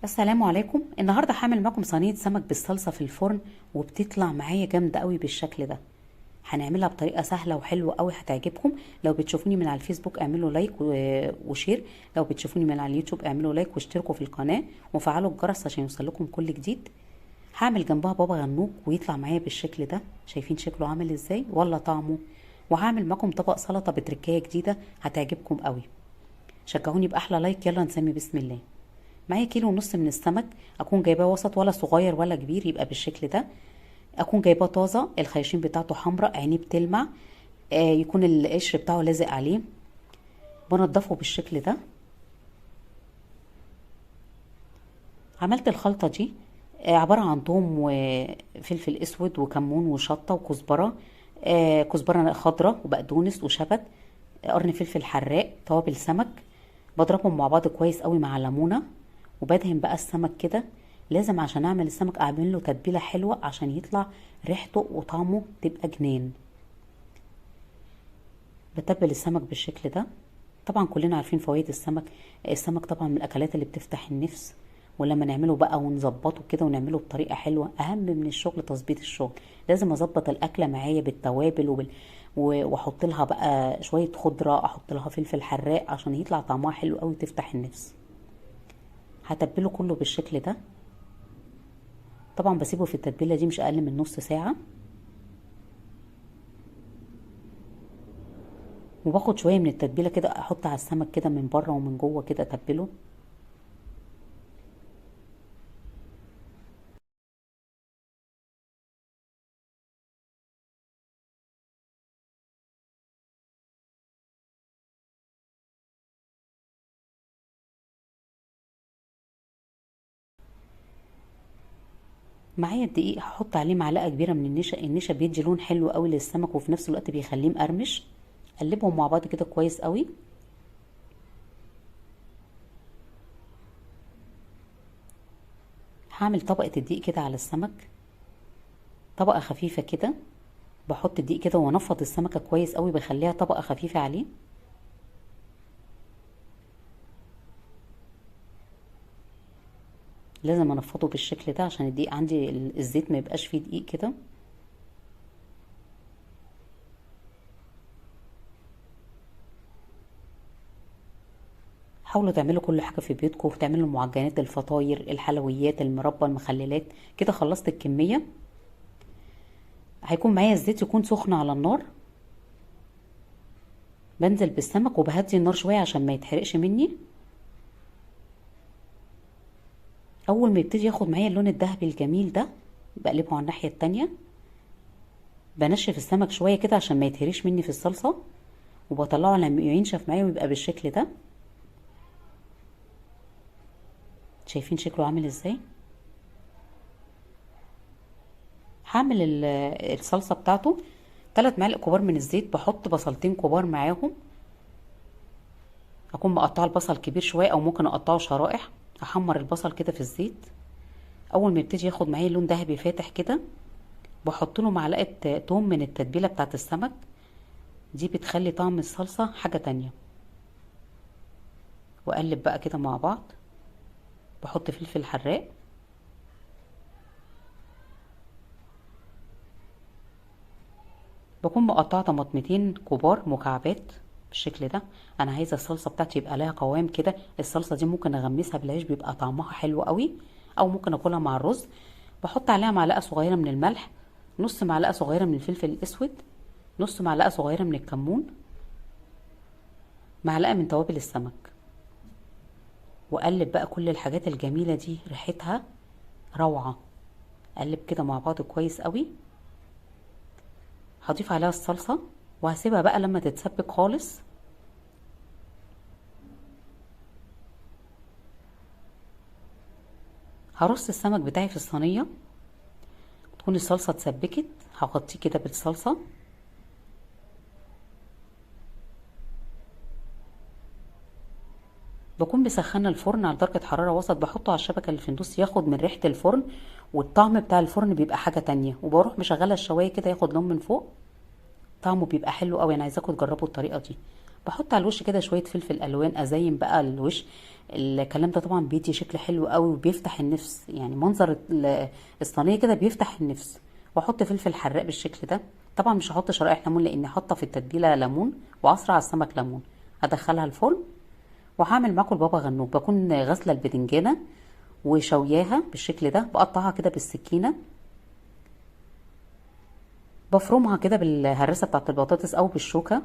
السلام عليكم. النهارده هعمل معاكم صينيه سمك بالصلصه في الفرن، وبتطلع معايا جامده قوي بالشكل ده. هنعملها بطريقه سهله وحلوه قوي هتعجبكم. لو بتشوفوني من على الفيسبوك اعملوا لايك وشير. لو بتشوفوني من على اليوتيوب اعملوا لايك واشتركوا في القناه وفعلوا الجرس عشان يوصلكم كل جديد. هعمل جنبها بابا غنوج ويطلع معايا بالشكل ده. شايفين شكله عامل ازاي ولا طعمه؟ وهعمل معاكم طبق سلطه بتركايه جديده هتعجبكم قوي. شجعوني باحلى لايك. يلا نسمي بسم الله. معايا كيلو ونص من السمك. اكون جايباه وسط، ولا صغير ولا كبير، يبقى بالشكل ده. اكون جايباه طازه، الخياشيم بتاعته حمراء، عينيه بتلمع. يكون القشر بتاعه لازق عليه. بنضفه بالشكل ده. عملت الخلطه دي. عباره عن توم وفلفل اسود وكمون وشطه وكزبره. كزبره خضراء وبقدونس وشبت. قرن فلفل حراق، توابل سمك. بضربهم مع بعض كويس قوي مع ليمونه. وبدهن بقى السمك كده. لازم عشان اعمل السمك اعمل له تتبيله حلوه عشان يطلع ريحته وطعمه تبقى جنان. بتبل السمك بالشكل ده. طبعا كلنا عارفين فوائد السمك. السمك طبعا من الاكلات اللي بتفتح النفس. ولما نعمله بقى ونظبطه كده ونعمله بطريقه حلوه، اهم من الشغل تظبيط الشغل. لازم اظبط الاكله معايا بالتوابل واحط لها بقى شويه خضره، احط لها فلفل حراق عشان يطلع طعمها حلو قوي تفتح النفس. هتبله كله بالشكل ده. طبعا بسيبه في التتبيله دي مش اقل من نص ساعه. وباخد شويه من التتبيله كده احط على السمك كده من بره ومن جوه كده اتبله. معايا الدقيق هحط عليه معلقه كبيره من النشا. النشا بيدي لون حلو قوي للسمك وفي نفس الوقت بيخليه مقرمش. قلبهم مع بعض كده كويس قوي. هعمل طبقه الدقيق كده على السمك. طبقه خفيفه كده. بحط الدقيق كده وانفض السمكه كويس قوي، بخليها طبقه خفيفه عليه. لازم انفضه بالشكل ده عشان الدقيق عندي الزيت ما يبقاش فيه دقيق كده. حاولوا تعملوا كل حاجه في بيتكم، تعملوا المعجنات، الفطاير، الحلويات، المربى، المخللات. كده خلصت الكميه. هيكون معايا الزيت يكون سخن على النار. بنزل بالسمك وبهدي النار شويه عشان ما يتحرقش مني. اول ما يبتدي ياخد معايا اللون الذهبي الجميل ده، بقلبه على الناحيه التانية. بنشف السمك شويه كده عشان ما يتهريش مني في الصلصه. وبطلعه لما ينشف معايا ويبقى بالشكل ده. شايفين شكله عامل ازاي؟ هعمل الصلصه بتاعته. 3 معالق كبار من الزيت. بحط بصلتين كبار معاهم. اكون مقطعه البصل كبير شويه او ممكن اقطعه شرائح. احمر البصل كده في الزيت. اول ما يبتدي ياخد معايا لون ذهبي فاتح كده، بحط له معلقه توم من التتبيله بتاعه السمك. دي بتخلي طعم الصلصه حاجه تانية. واقلب بقى كده مع بعض. بحط فلفل حراق. بكون مقطعه طماطمتين كبار مكعبات بالشكل ده. انا عايزه الصلصه بتاعتي يبقى لها قوام كده. الصلصه دي ممكن اغمسها بالعيش بيبقى طعمها حلو قوي. او ممكن اكلها مع الرز. بحط عليها معلقه صغيره من الملح. نص معلقه صغيره من الفلفل الاسود. نص معلقه صغيره من الكمون. معلقه من توابل السمك. واقلب بقى كل الحاجات الجميله دي ريحتها روعه. اقلب كده مع بعض كويس قوي. هضيف عليها الصلصه. وهسيبها بقى لما تتسبك خالص. هرص السمك بتاعي في الصينيه. تكون الصلصه اتسبكت. هغطيه كده بالصلصه. بكون مسخنه الفرن على درجه حراره وسط. بحطه على الشبكه اللي في النص ياخد من ريحه الفرن. والطعم بتاع الفرن بيبقى حاجه تانية. وبروح مشغله الشوايه كده ياخد لون من فوق. طعمه بيبقى حلو قوي. انا عايزاكم تجربوا الطريقه دي. بحط على الوش كده شويه فلفل الوان ازين بقى الوش. الكلام ده طبعا بيدي شكل حلو قوي وبيفتح النفس، يعني منظر الصينيه كده بيفتح النفس. واحط فلفل حراق بالشكل ده. طبعا مش هحط شرائح ليمون لاني حاطه في التتبيله ليمون وعصره على السمك ليمون. هدخلها الفرن وهعمل معاكم البابا غنوج. بكون غاسله البدنجانه وشوياها بالشكل ده، بقطعها كده بالسكينه، بفرمها كده بالهرسه بتاعت البطاطس او بالشوكه.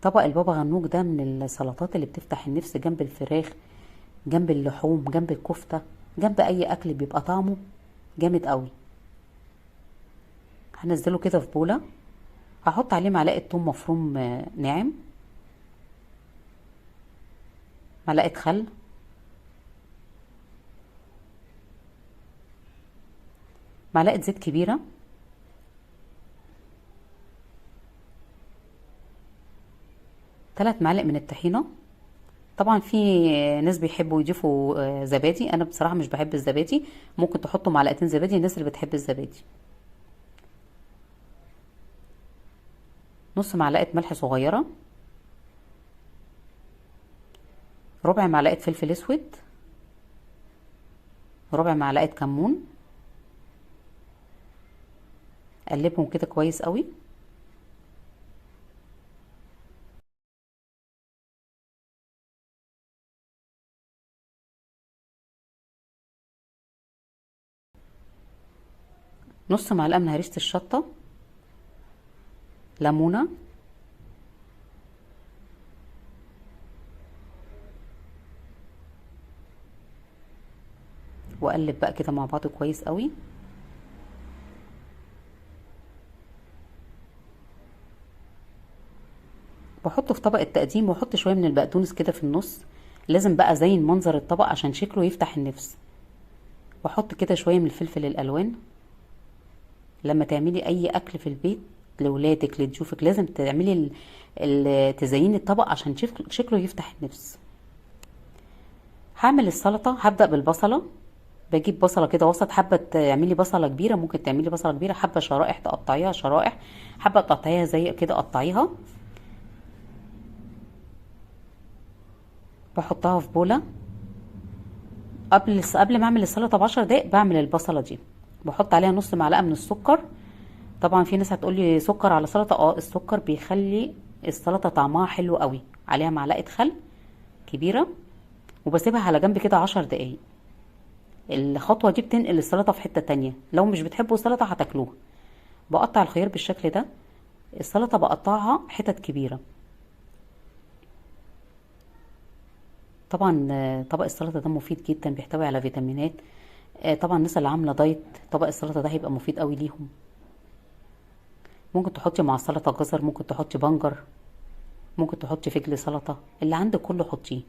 طبق البابا غنوج ده من السلطات اللي بتفتح النفس جنب الفراخ، جنب اللحوم، جنب الكفته، جنب اي اكل، بيبقى طعمه جامد قوي. هنزله كده في بوله. هحط عليه معلقه توم مفروم ناعم، معلقه خل، معلقه زيت كبيره، 3 معالق من الطحينه. طبعا في ناس بيحبوا يضيفوا زبادي، انا بصراحه مش بحب الزبادي. ممكن تحطوا معلقتين زبادي الناس اللي بتحب الزبادي. نص معلقه ملح صغيره، ربع معلقه فلفل اسود، ربع معلقه كمون. اقلبهم كده كويس قوي. نص معلقه من هريسه الشطه، ليمونه، واقلب بقى كده مع بعض كويس قوي. بحطه في طبق التقديم واحط شويه من البقدونس كده في النص. لازم بقى ازين منظر الطبق عشان شكله يفتح النفس. واحط كده شويه من الفلفل الالوان. لما تعملي اي اكل في البيت لولادك لضيوفك لازم تعملي تزيني الطبق عشان شكله يفتح النفس. هعمل السلطه. هبدا بالبصله. بجيب بصله كده وسط، حابه تعملي بصله كبيره ممكن تعملي بصله كبيره، حابه شرائح تقطعيها شرائح، حابه تقطعيها زي كده قطعيها. بحطها في بوله. قبل ما اعمل السلطه ب10 دقايق بعمل البصله دي. بحط عليها نص معلقه من السكر. طبعا في ناس هتقولي سكر على سلطه، السكر بيخلي السلطه طعمها حلو قوي. عليها معلقه خل كبيره. وبسيبها على جنب كده 10 دقايق. الخطوه دي بتنقل السلطه في حته تانية. لو مش بتحبوا السلطه هتاكلوها. بقطع الخيار بالشكل ده. السلطه بقطعها حتت كبيره. طبعا طبق السلطه ده مفيد جدا، بيحتوي على فيتامينات. طبعا الناس اللي عامله دايت طبق السلطه ده هيبقى مفيد قوي ليهم. ممكن تحطي مع السلطه جزر، ممكن تحطي بنجر، ممكن تحطي فجل سلطه، اللي عندك كله حطيه.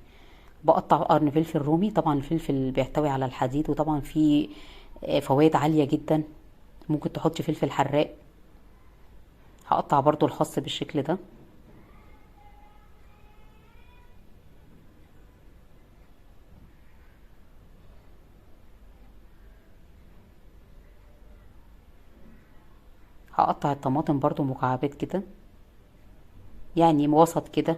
بقطع قرن فلفل رومي. طبعا الفلفل بيحتوي على الحديد وطبعا فيه فوائد عاليه جدا. ممكن تحطي فلفل حراق. هقطع برضو الخس بالشكل ده. هقطع الطماطم برضو مكعبات كده، يعني وسط كده.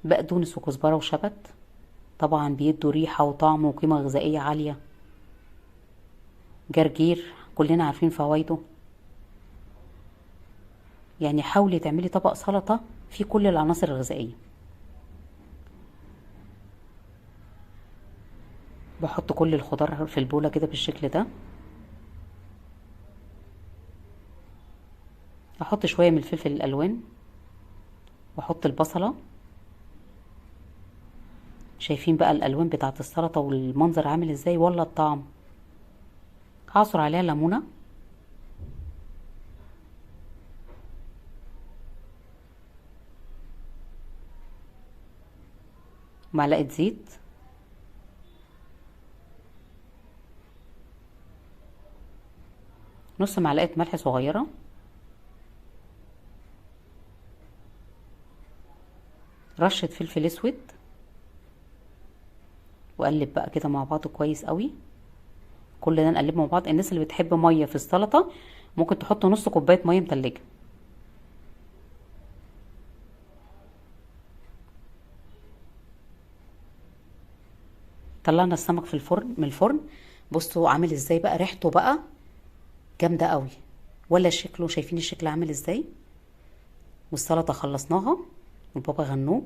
بقدونس وكزبره وشبت. طبعا بيدوا ريحه وطعم وقيمه غذائيه عاليه. جرجير كلنا عارفين فوائده. يعني حاولي تعملي طبق سلطه فيه كل العناصر الغذائيه. بحط كل الخضار في البوله كده بالشكل ده. احط شويه من الفلفل الالوان واحط البصله. شايفين بقى الالوان بتاعت السلطه والمنظر عامل ازاي ولا الطعم. هعصر عليها ليمونه. معلقه زيت. نص معلقه ملح صغيره. رشه فلفل اسود. واقلب بقى كده مع بعض كويس قوي. كل ده نقلبه مع بعض. الناس اللي بتحب ميه في السلطه ممكن تحط نص كوبايه ميه متلجه. طلعنا السمك في الفرن من الفرن. بصوا عامل ازاي بقى، ريحته بقى جامده قوي، ولا شكله، شايفين الشكل عامل ازاي. والسلطه خلصناها والبابا غنوج.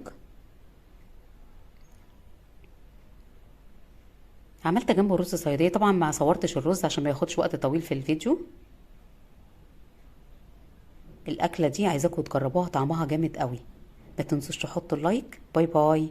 عملت جنبه رز صياديه، طبعا ما صورتش الرز عشان ما ياخدش وقت طويل في الفيديو. الاكله دي عايزاكم تجربوها، طعمها جامد قوي. ما تنسوش تحطوا اللايك. باي باي.